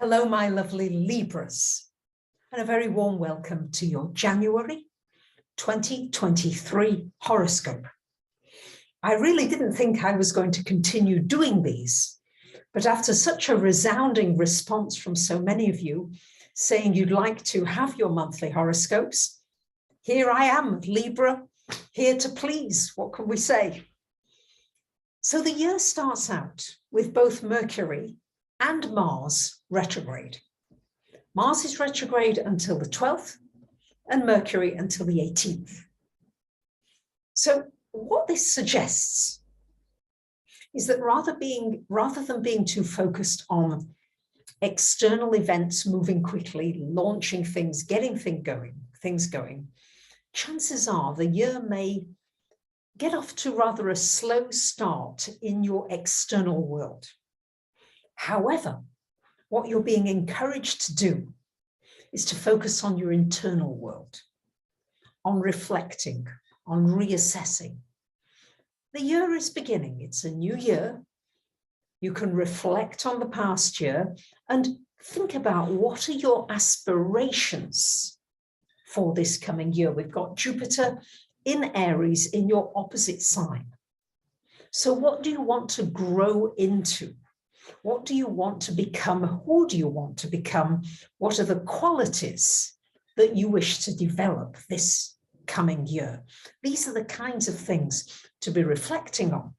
Hello, my lovely Libras, and a very warm welcome to your January 2023 horoscope. I really didn't think I was going to continue doing these, but after such a resounding response from so many of you saying you'd like to have your monthly horoscopes, here I am, Libra, here to please. What can we say? So the year starts out with both Mercury and Mars retrograde. Mars is retrograde until the 12th and Mercury until the 18th. So what this suggests is that rather than being too focused on external events moving quickly, launching things, getting things going, chances are the year may get off to rather a slow start in your external world. However, what you're being encouraged to do is to focus on your internal world, on reflecting, on reassessing. The year is beginning. It's a new year. You can reflect on the past year and think about what are your aspirations for this coming year. We've got Jupiter in Aries in your opposite sign. So what do you want to grow into? What do you want to become? Who do you want to become? What are the qualities that you wish to develop this coming year? These are the kinds of things to be reflecting on.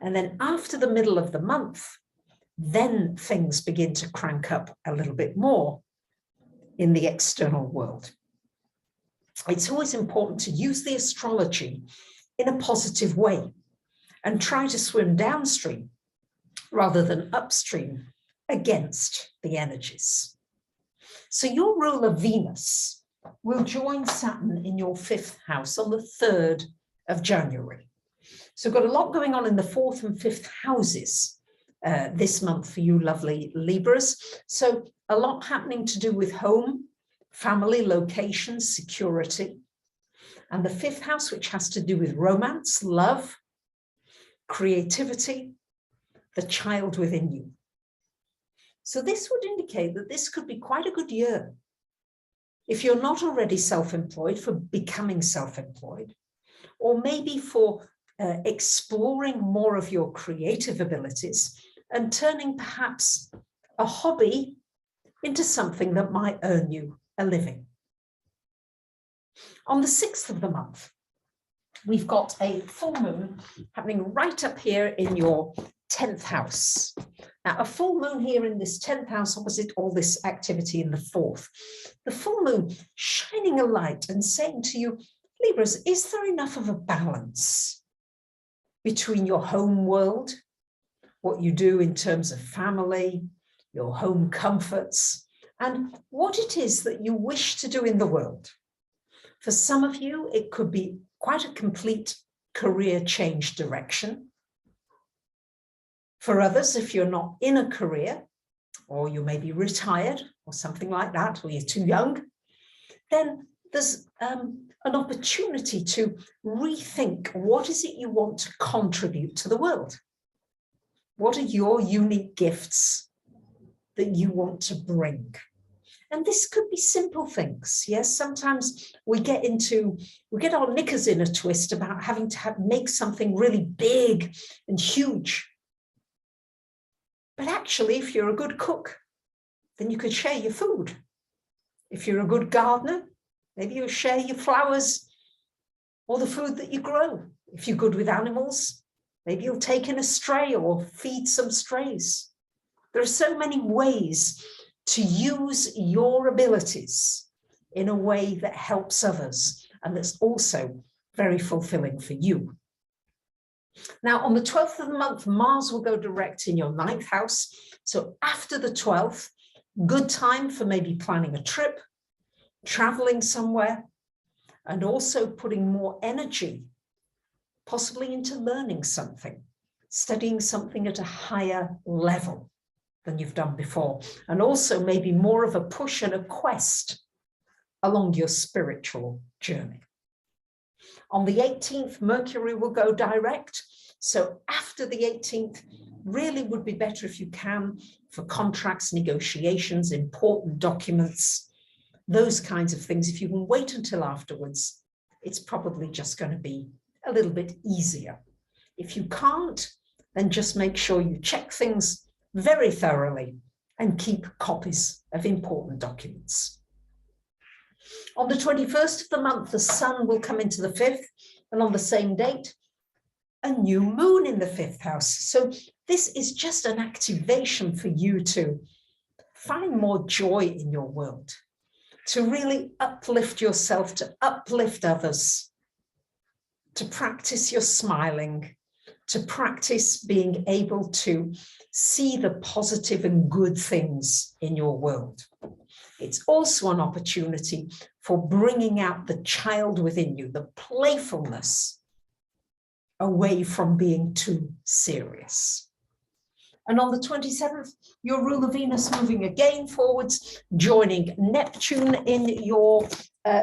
And then after the middle of the month, then things begin to crank up a little bit more in the external world. It's always important to use the astrology in a positive way and try to swim downstream rather than upstream against the energies. So your ruler Venus will join Saturn in your 5th house on the 3rd of January. So we've got a lot going on in the 4th and 5th houses this month for you lovely Libras. So a lot happening to do with home, family, locations, security. And the 5th house, which has to do with romance, love, creativity, the child within you. So this would indicate that this could be quite a good year. If you're not already self-employed, for becoming self-employed, or maybe for exploring more of your creative abilities and turning perhaps a hobby into something that might earn you a living. On the 6th of the month, we've got a full moon happening right up here in your 10th house. Now, a full moon here in this 10th house opposite all this activity in the 4th. The full moon shining a light and saying to you, Libras, is there enough of a balance between your home world, what you do in terms of family, your home comforts, and what it is that you wish to do in the world? For some of you, it could be quite a complete career change direction. For others, if you're not in a career, or you may be retired or something like that, or you're too young, then there's an opportunity to rethink what is it you want to contribute to the world? What are your unique gifts that you want to bring? And this could be simple things. Yes, sometimes we get our knickers in a twist about having to make something really big and huge. But actually, if you're a good cook, then you could share your food. If you're a good gardener, maybe you'll share your flowers or the food that you grow. If you're good with animals, maybe you'll take in a stray or feed some strays. There are so many ways to use your abilities in a way that helps others and that's also very fulfilling for you. Now, on the 12th of the month, Mars will go direct in your 9th house. So after the 12th, good time for maybe planning a trip, traveling somewhere, and also putting more energy, possibly into learning something, studying something at a higher level than you've done before, and also maybe more of a push and a quest along your spiritual journey. On the 18th, Mercury will go direct. So after the 18th, really would be better if you can, for contracts, negotiations, important documents, those kinds of things. If you can wait until afterwards, it's probably just going to be a little bit easier. If you can't, then just make sure you check things very thoroughly and keep copies of important documents. On the 21st of the month, the sun will come into the 5th, and on the same date, a new moon in the 5th house. So this is just an activation for you to find more joy in your world, to really uplift yourself, to uplift others, to practice your smiling, to practice being able to see the positive and good things in your world. It's also an opportunity for bringing out the child within you, the playfulness, away from being too serious. And on the 27th, your ruler Venus moving again forwards, joining Neptune in your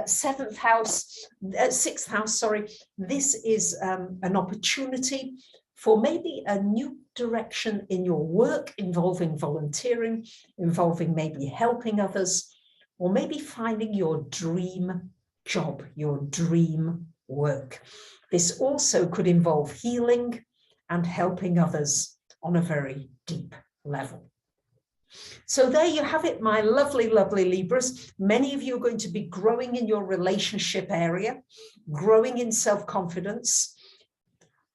sixth house. This is an opportunity for maybe a new direction in your work, involving volunteering, involving maybe helping others, or maybe finding your dream job, your dream work. This also could involve healing and helping others on a very deep level. So there you have it, my lovely, lovely Libras. Many of you are going to be growing in your relationship area, growing in self-confidence,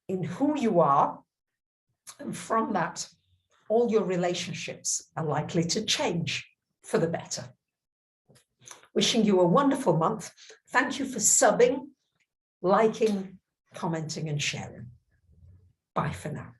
in who you are. And from that, all your relationships are likely to change for the better. Wishing you a wonderful month. Thank you for subbing, liking, commenting and sharing. Bye for now.